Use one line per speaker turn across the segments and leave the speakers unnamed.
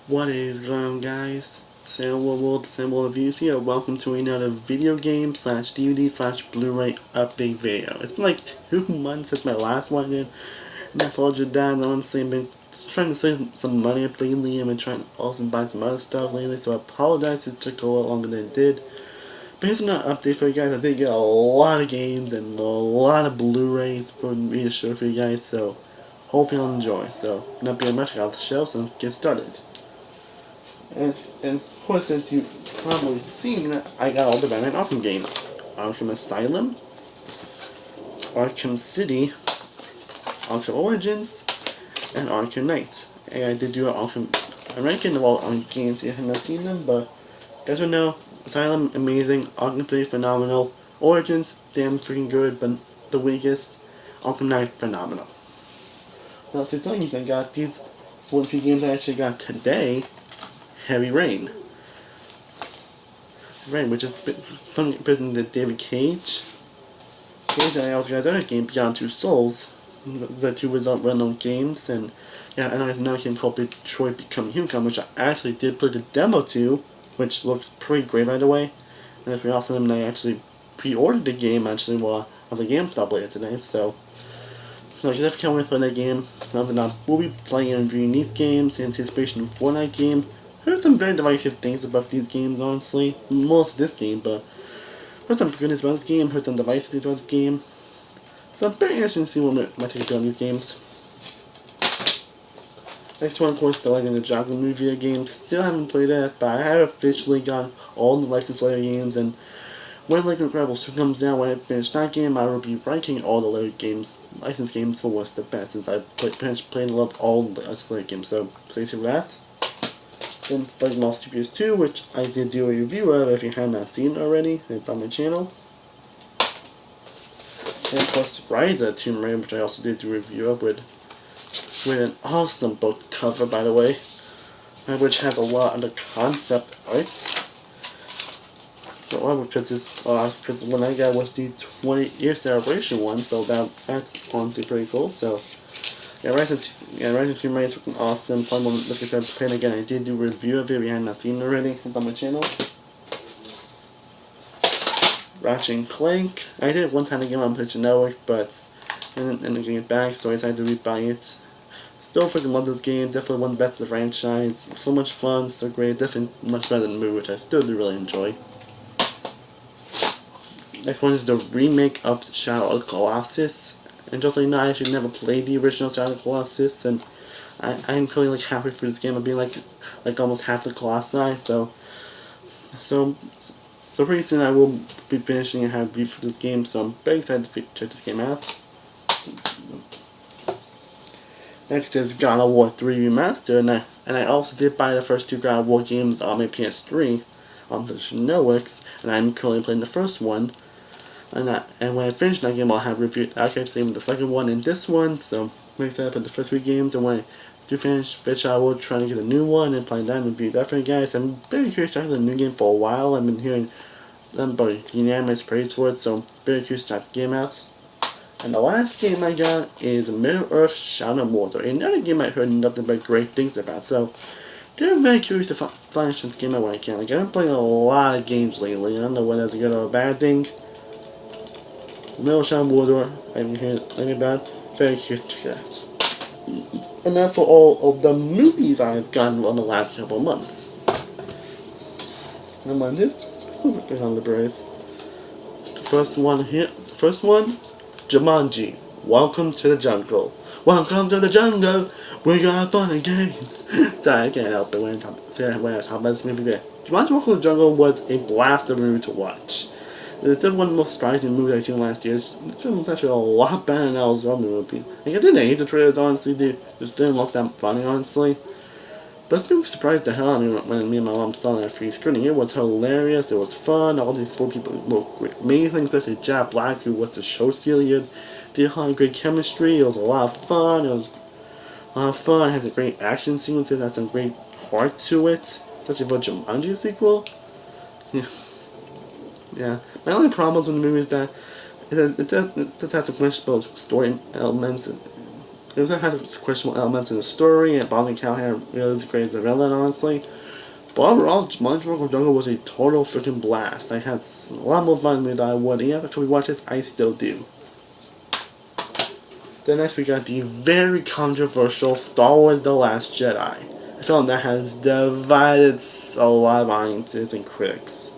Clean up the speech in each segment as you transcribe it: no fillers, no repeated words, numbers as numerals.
What is going on, guys? Stardust-oneworldreviews here. Welcome to another video game slash DVD slash Blu-ray update video. It's been like 2 months since my last one, and I apologize that honestly I've been just trying to save some money up lately. I've been trying to also buy some other stuff lately, so I apologize it took a little longer than it did. But here's another update for you guys. I did get a lot of games and a lot of Blu-rays for me to show for you guys, so hope you'll enjoy. So, not being much out the show, so let's get started. And of course, since you've probably seen, I got all the Batman Arkham games. Arkham Asylum, Arkham City, Arkham Origins, and Arkham Knight. And I did do an Arkham ranking of all games you haven't seen them, but guys will know, Asylum, amazing, Arkham City, phenomenal, Origins, damn freaking good, but the weakest, Arkham Knight, phenomenal. Now, since I got these, one of the games I actually got today, Heavy Rain, which is from the David Cage. And I also got his other game, Beyond Two Souls, the two well-known games, and yeah, and there's another game called Detroit Become Human, which I actually did play the demo to, which looks pretty great by the way. And it's pretty awesome, and I actually pre-ordered the game actually while I was at GameStop later today, so I guess I can't wait for that game. Now that I will be playing and reviewing these games in anticipation of the Fortnite game. Heard some very divisive things about these games, honestly. Most of this game, but heard some goodness about this game, heard some divisive things about this game. So I'm very interested to see what my take on these games. Next one, of course, the Legend of the Dragon movie game. Still haven't played that, but I have officially got all the licensed Layer games, and when Lego Incredible 2 comes out, when I finish that game, I will be ranking all the Layer games, licensed games, for what's the best, since I played and loved all the licensed Layer games, so stay tuned for that. Then Star Wars Studios 2, which I did do a review of if you have not seen it already, it's on my channel. And of course Rise of Tomb Raider, which I also did do a review of with an awesome book cover, by the way, which has a lot of the concept art. So, because when I got was the 20-year celebration one, so that's honestly pretty cool. So yeah, Rise of Tomb Raider is freaking awesome. Probably looking forward to playing again. I did do a review of it if you have not seen it already. It's on my channel. Ratchet and Clank. I did it one time again on PlayStation Network, but and I getting it back, so I decided to rebuy it. Still freaking love this game. Definitely one of the best of the franchise. So much fun, so great. Definitely much better than the movie, which I still do really enjoy. Next one is the remake of Shadow of the Colossus. And just so you know, I actually never played the original Shadow of the Colossus, and I'm currently like halfway through this game. I'm being like almost half the Colossi, so pretty soon I will be finishing and have a review for this game. So I'm very excited to check this game out. Next is God of War 3 Remastered, and I also did buy the first 2 God of War games on my PS3 on the Networks, and I'm currently playing the first one. And when I finish that game, I'll have reviewed saving the second one and this one. So I'm excited for the first 3 games, and when I do finish, I will try to get a new one and play that and review that for you guys. I'm very curious to have the new game for a while. I've been hearing unanimous praise for it, so I'm very curious to check the game out. And the last game I got is Middle-earth: Shadow of Mordor, another game I heard nothing but great things about. So I'm very curious to finish this game out when I can. Like, I've been playing a lot of games lately. I don't know whether that's a good or a bad thing. Middle-earth: Shadow of Mordor, I haven't heard anything about. Very curious to check it out. And that's for all of the movies I've gotten on the last couple of months. And one is on the Blu-rays. The first one, Jumanji, Welcome to the Jungle. Welcome to the jungle, we got fun and games. Sorry, I can't help it when I talk about this movie. Jumanji, Welcome to the Jungle was a blast of a movie to watch. It's one of the most surprising movies I've seen last year. It's actually a lot better than I was on the movie. Like, I didn't hate the trailers, honestly, they just didn't look that funny, honestly. But it's been surprised the hell out of me when me and my mom saw that free screening. It was hilarious, it was fun, all these 4 people were amazing, especially Jack Black, who was the show stealer. They had great chemistry, it was a lot of fun, it had a great action sequence, it had some great heart to it, especially for Jumanji sequel. Yeah. My only problem with the movie is that it does have some questionable story elements It also has questionable elements in the story, and Bobby Callahan really is great as a villain, honestly. But overall, My Jungle Jungle was a total freaking blast. I had a lot more fun with I would. And after we watch this, I still do. Then next we got the very controversial Star Wars The Last Jedi. A film that has divided a lot of audiences and critics.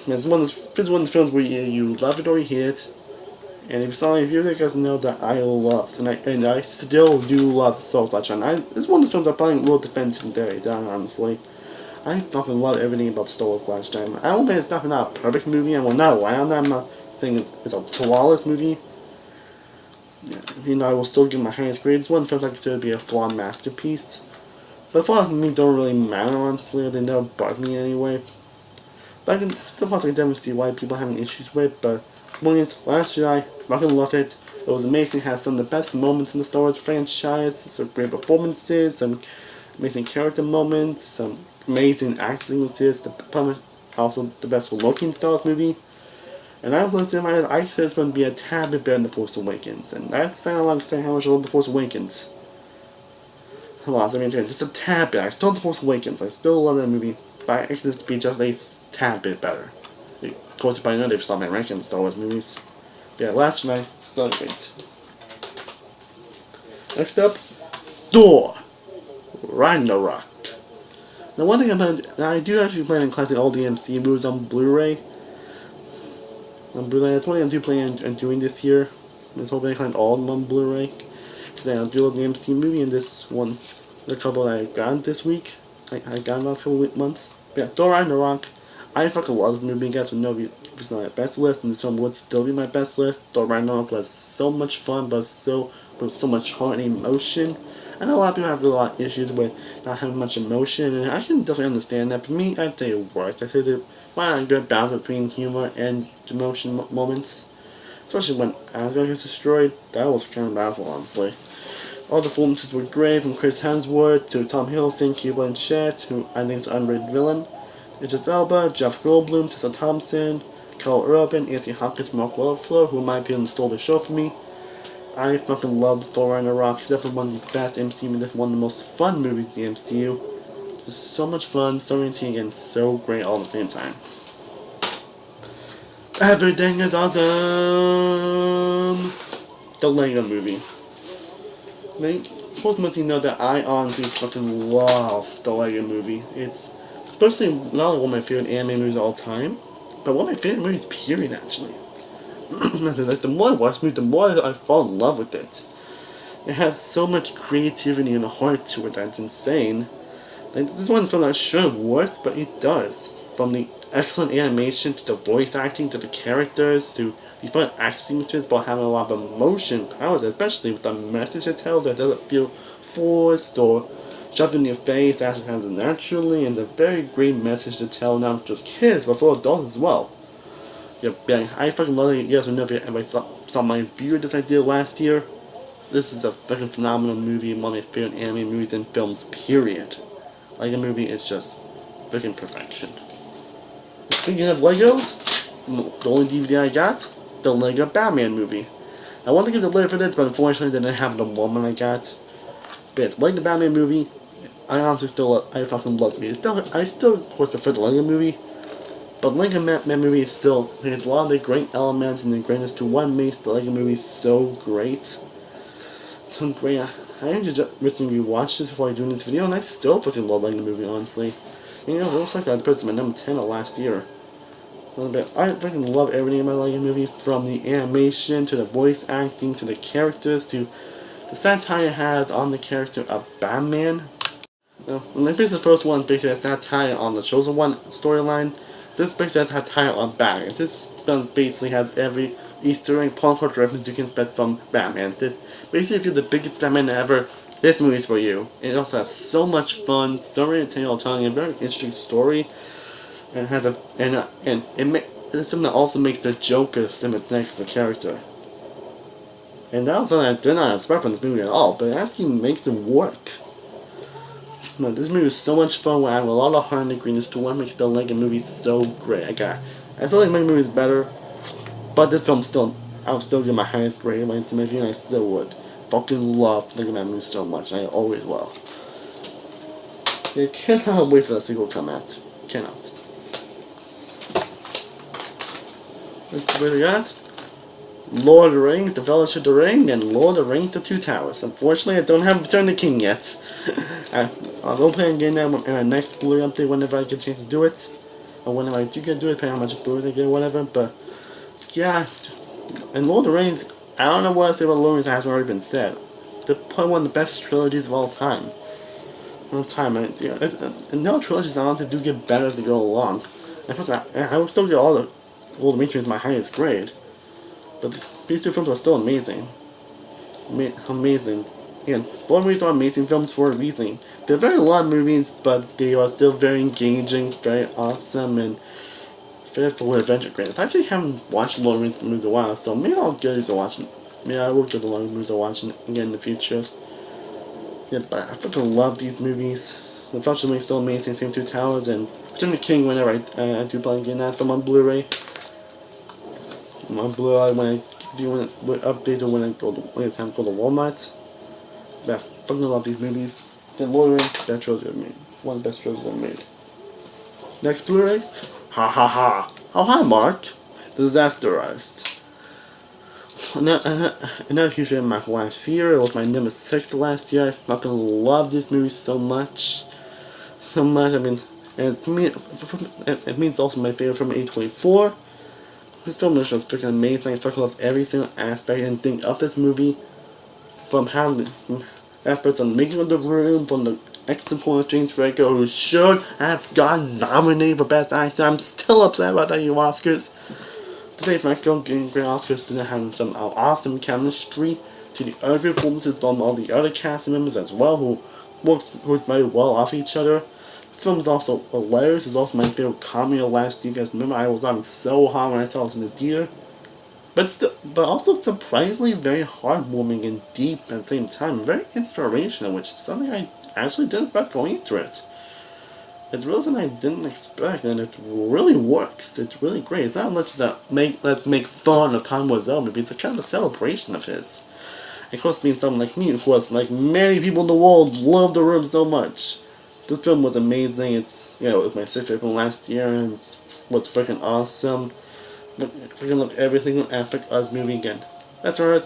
It's one of the films where you love it or you hate it. And if you guys know that I love, and I still do love Soul Sunshine. It's one of the films I probably will defend today, honestly. I fucking love everything about Star Wars Last Jedi. I won't say it's definitely not a perfect movie. I will not lie on that. I'm not saying it's a flawless movie. I will still give my highest grade. It's one of the films I consider to be a flawed masterpiece. But flaws to me don't really matter, honestly. They never bug me anyway. But I can still possibly definitely see why people are having issues with. But when it's Last Jedi, fucking love it. It was amazing. It has some of the best moments in the Star Wars franchise. Some great performances, some amazing character moments, some amazing acting sequences. Also the best looking Star Wars movie. And I was listening to I said it's going to be a tad bit better than The Force Awakens. And that's sounding like saying how much I love The Force Awakens. Hold on, let me just a tad bit. I still love The Force Awakens. I still love that movie. But I expect it to be just a tad bit better. Of course, by now they've stopped my ranking Star Wars movies. Yeah, Last Night, still great. Next up, Thor Ragnarok. Now, one thing I do actually plan on collecting all the MCU movies on Blu-ray. That's one thing I do plan on doing this year. I'm hoping I collect all of them on Blu-ray. Because I do love the MCU movie, and this one, the couple that I got this week. I got in the last couple of months. But yeah, Thor Ragnarok. I fucking love this movie. You guys would know if it's not my best list, and this film would still be my best list. Thor Ragnarok was so much fun, but so much heart and emotion. I know a lot of people have a lot of issues with not having much emotion, and I can definitely understand that. For me, I'd say it worked. I say there was a good balance between humor and emotion moments. Especially when Asgard gets destroyed, that was kind of powerful, honestly. All the performances were great, from Chris Hemsworth to Tom Hiddleston, Cate Blanchett, who I think is an underrated villain, Idris Elba, Jeff Goldblum, Tessa Thompson, Carl Urban, Anthony Hopkins, Mark Ruffalo, who in my opinion stole the show for me. I fucking loved Thor Ragnarok. It's definitely one of the best MCU movies, definitely one of the most fun movies in the MCU. Just so much fun, so entertaining, and so great all at the same time. Everything is awesome! The Lego Movie. Most of you know that I honestly fucking love the Lego Movie. It's personally not only one of my favorite anime movies of all time, but one of my favorite movies period, actually. Like, the more I watch the movie, the more I fall in love with it. It has so much creativity and heart to it that's insane. Like, this is one film that should have worked, but it does. From the excellent animation to the voice acting to the characters to the fun action sequences, but having a lot of emotion powers, especially with the message it tells that doesn't feel forced or shoved in your face, actually happens naturally, and it's a very great message to tell not just kids, but for adults as well. Yeah, I fucking love it. You guys will know if anybody saw my review of this I did last year. This is a fucking phenomenal movie, one of my favorite anime movies and films, period. Like, a movie is just freaking perfection. Speaking of Legos, the only DVD I got, the Lego Batman movie. I wanted to get the lid for this, but unfortunately they didn't have the one I got. But Lego Batman movie, I honestly I fucking love it. I still, of course, prefer the Lego movie. But Lego Batman movie is still, there's a lot of the great elements and the greatness to what makes the Lego movie so great. So great. I actually recently rewatched this before I do this video, and I still fucking love Lego movie, honestly. You know, it looks like I put it my number 10 of last year. I fucking love everything about Lego movie, from the animation to the voice acting to the characters to the satire it has on the character of Batman. The first one is basically a satire on the Chosen One storyline. This basically has satire on Batman. This film basically has every Easter egg, punk culture reference you can expect from Batman. This basically, if you're the biggest Batman ever, this movie is for you. It also has so much fun, so entertaining, all telling a very interesting story, and has it's something that also makes the Joker sympathetic as a character. And that was something I did not expect from this movie at all, but it actually makes it work. This movie is so much fun. I have a lot of heart and agreement to what makes the Lego movie so great. I still think my movie is better, but this film I would still give my highest grade if I review, and I still would. fucking love thinking that movie so much, and I always will. I cannot wait for the sequel to come out. Cannot. Next we got Lord of the Rings, The Fellowship of the Ring, and Lord of the Rings, The Two Towers. Unfortunately, I don't have Return of the King yet. I will plan on getting that in my next Blu-ray update whenever I get a chance to do it. Or whenever I do get to do it, depending on how much Blu-rays I get or whatever. But, yeah. And Lord of the Rings, I don't know what to say about Lord of the Rings that hasn't already been said. They're probably one of the best trilogies of all time. And no trilogies I want to do get better as they go along. And plus, I will still get all the Lord of the Rings my highest grade. But these two films are still amazing. Amazing. Again, Lord of the Rings are amazing films for a reason. They're very long movies, but they are still very engaging, very awesome, and very full of adventure. Great. I actually haven't watched Lord of the Rings movies in a while, so maybe I'll get these to watching. Maybe I will get the Lord of the Rings to watching again in the future. Yeah, but I fucking love these movies. The Fellowship of the Ring is still amazing. Same Two Towers and Return of the King. Whenever I do plan on getting that from on Blu-ray. On Blu-ray when I do an update or when it's time to go to Walmart. But I fucking love these movies. The Lord of the Rings, best trilogy ever made. One of the best trilogies ever made. Next Blu-ray. Ha ha ha. Oh hi Mark. The Disaster Artist. Another huge fan of my last year. It was my number 6 last year. I fucking love this movie so much. So much. I mean, and to me, it means also my favorite from A24. This film was just freaking amazing. I fucking love every single aspect and thing of this movie. From how the aspects of the making of the room, from the excellent point of James Franco, who should have gotten nominated for Best Actor. I'm still upset about that, you Oscars. To say Franco getting great Oscars didn't have some awesome chemistry to the other performances from all the other cast members as well, who worked very well off each other. This film is also hilarious. It's also my favorite comedy of last year. You guys remember I was laughing so hard when I saw this in the theater. But also surprisingly very heartwarming and deep at the same time. Very inspirational, which is something I actually didn't expect going into it. It's really something I didn't expect, and it really works. It's really great. It's not much that let's make fun of Tom Wiseau movies. It's kind of a celebration of his. Of course, being someone like me, who was like many people in the world, love The Room so much. This film was amazing. It's it was my 6th favorite from last year, and was freaking awesome. But freaking love every single aspect of this movie again. That's right.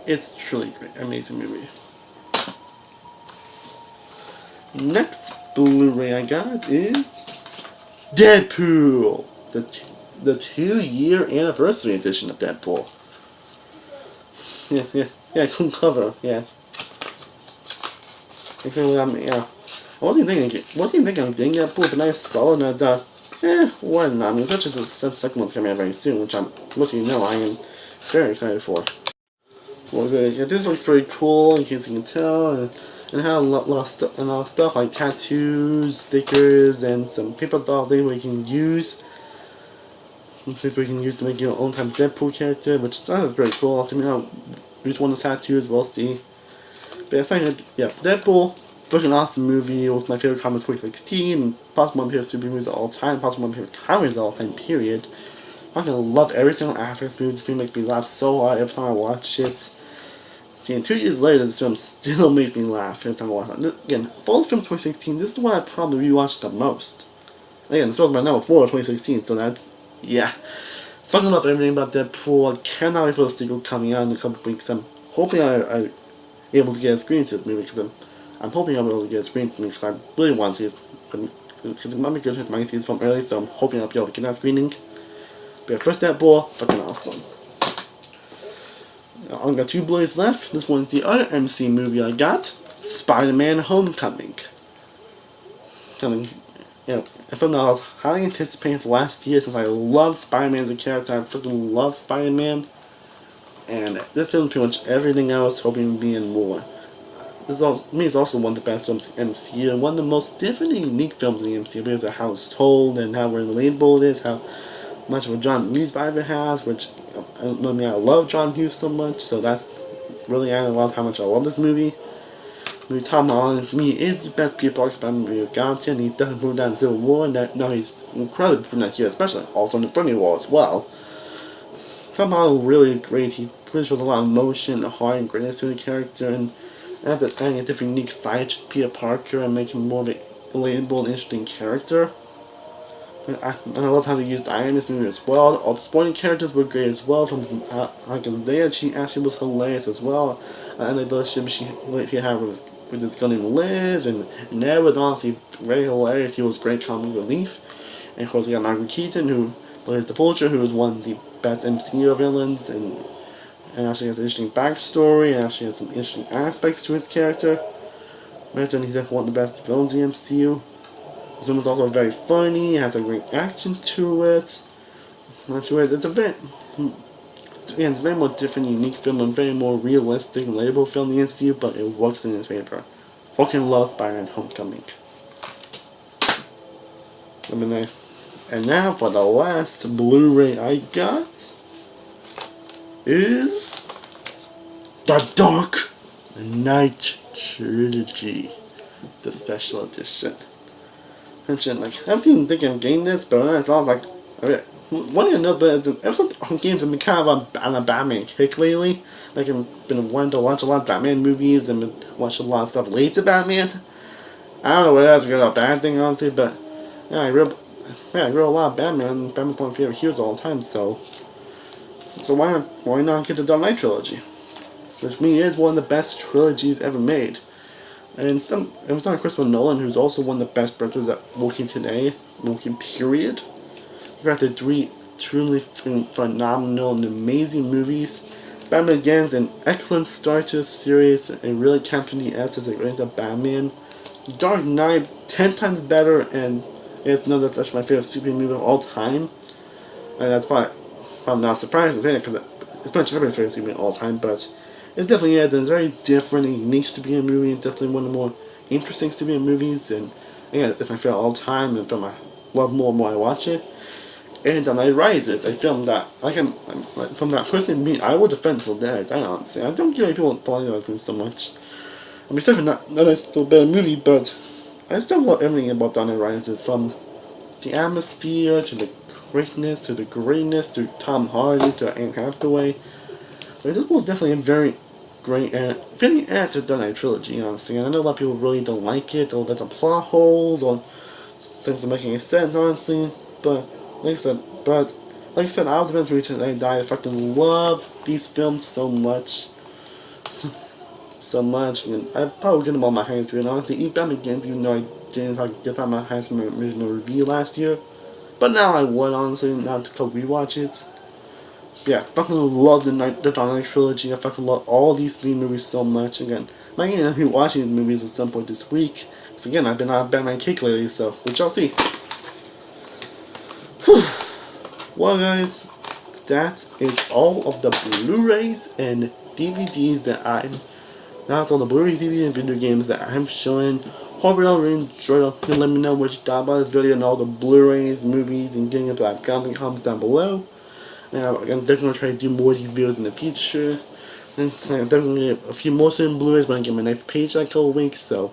It's truly great, amazing movie. Next Blu-ray I got is Deadpool, the 2-year anniversary edition of Deadpool. Yeah, cool cover, yeah. I wasn't even thinking of getting Deadpool, but I saw it and I thought, why not? I mean, especially the second one's coming out very soon, which I'm letting you know I am very excited for. Well, yeah, this looks pretty cool, in case you can tell, and it had a lot of stuff like tattoos, stickers, and some paper doll things where you can use. Things where you can use to make your own type of Deadpool character, which sounds pretty cool. To me, I'll use one of the tattoos, we'll see. But yeah, Deadpool, freaking awesome movie. It was my favorite comic of 2016, and possibly my favorite superhero movies of all time, possibly my favorite comedies of all time, period. I love every single aspect of this movie. This movie makes me laugh so hard every time I watch it. And 2 years later, this film still makes me laugh every time I watch it. Again, for the film 2016, this is the one I probably rewatched the most. Again, this was my number 4 of 2016, so that's, yeah. Fucking love everything about Deadpool. I cannot wait for the sequel coming out in a couple of weeks. I'm hoping I'm able to get a screen to this movie, because I'm hoping I'm able to get a screen to this movie, because I really want to see it. Because it might be good if I can see this film early, so I'm hoping I'll be able to get that screening. But first Deadpool, fucking awesome. I only got 2 Blu-rays left. This one's the other MC movie I got, Spider-Man Homecoming. A film that I was highly anticipating for last year, since I love Spider-Man as a character. I freaking love Spider-Man. And this film is pretty much everything I was hoping to be and more. This is also one of the best films in the MCU, and one of the most different and unique films in the MCU, because of how it's told, and how relatable it is, how much of a John Hughes vibe it has, which, I love John Hughes so much, so that's really adding a lot of how much I love this movie. Tom Holland, to me, is the best Peter Parker Spider-Man movie we've gotten. He's definitely proven that in Civil War, and now he's incredibly proven that here, especially also in Infinity War as well. somehow really great. He really shows a lot of emotion, heart, and greatness to the character, and adds a different unique side to Peter Parker and make him more of a relatable and interesting character. And I love how they used Iron in this movie as well. All the supporting characters were great as well. From like Zaya, she actually was hilarious as well. And the relationship he had with his girl named Liz, and Ned was honestly very hilarious. He was great comic relief. And of course we got Michael Keaton, who plays the Vulture, who is one of the best MCU villains, and actually has an interesting backstory, and actually has some interesting aspects to his character. Imagine he's one of the best villains in the MCU. This one was also very funny, has a great action to it. It's a very more different, unique film, and very more realistic, relatable film in the MCU, but it works in his favor. Fucking love Spider-Man Homecoming. And now for the last Blu-ray I got is The Dark Knight Trilogy, the special edition. Like, I've been thinking of getting this, but when I saw like, one of the notes, but ever since games have been kind of on a Batman kick lately. Like, I've been wanting to watch a lot of Batman movies and been watching a lot of stuff related to Batman. I don't know whether that's a good or bad thing, honestly, but yeah, I read a lot of Batman. Batman's one of my favorite heroes of all time, so why not get the Dark Knight trilogy, which to me is one of the best trilogies ever made. And it was not Christopher Nolan, who's also one of the best directors working today, period. You got the three truly phenomenal and amazing movies. Batman Begins, an excellent start to the series, and really captured the essence and greatness of Batman. Dark Knight, 10 times better, and it's no, that's actually my favorite superhero movie of all time. And that's why I'm not surprised to say it, because it's not just my favorite superhero of all time, but it definitely is, and it's very different and unique superhero movie, and definitely one of the more interesting superhero movies, and again, it's my favorite of all time, and film I love more and more I watch it. And Dark Knight Rises, a film that from that person me, I would defend till dead. I honestly, I don't get why people don't like it so much. I mean, certainly not it's still a better movie, but I still love everything about Dark Knight Rises, from the atmosphere to the greatness to Tom Hardy to Anne Hathaway. But this was definitely a very great and fitting end to the Dark Knight trilogy, honestly. And I know a lot of people really don't like it, or there's some plot holes, or things are making sense, honestly. But like I said, I was eventually today. I fucking love these films so much, and I probably get them on my hands. And honestly, eat them again, even though I didn't get on my hands from my original review last year. But now I would, honestly, now to go rewatches. Yeah, fucking love the Dark Knight trilogy. I fucking love all these three movies so much. Again, I might end up watching these movies at some point this week. So again, I've been on a Batman kick lately, so which y'all see. Well, guys, that is all of the Blu-rays and DVDs that's all the Blu-rays, DVDs, and video games that I'm showing. Hope you all really enjoyed it. Let me know what you thought about this video and all the Blu-rays, movies, and games that I've got in the comments down below. Now, I'm definitely going to try to do more of these videos in the future. And I'm definitely going to get a few more certain Blu-rays when I get my next page in a couple weeks. So,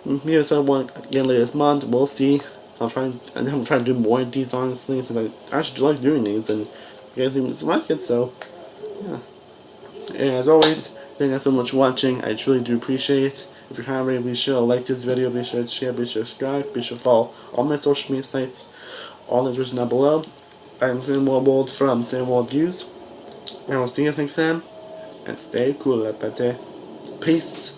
maybe if I want again later this month, we'll see. I'm trying to do more of these, honestly, since I actually like doing these, and you guys seem to like it, so, yeah. And as always, thank you guys so much for watching. I truly do appreciate it. If you haven't already, be sure to like this video, be sure to share, be sure to subscribe, be sure to follow all my social media sites. All is written down below. I'm Sam World from Sam World Views. And I will see you guys next time. And stay cool, everybody. Peace.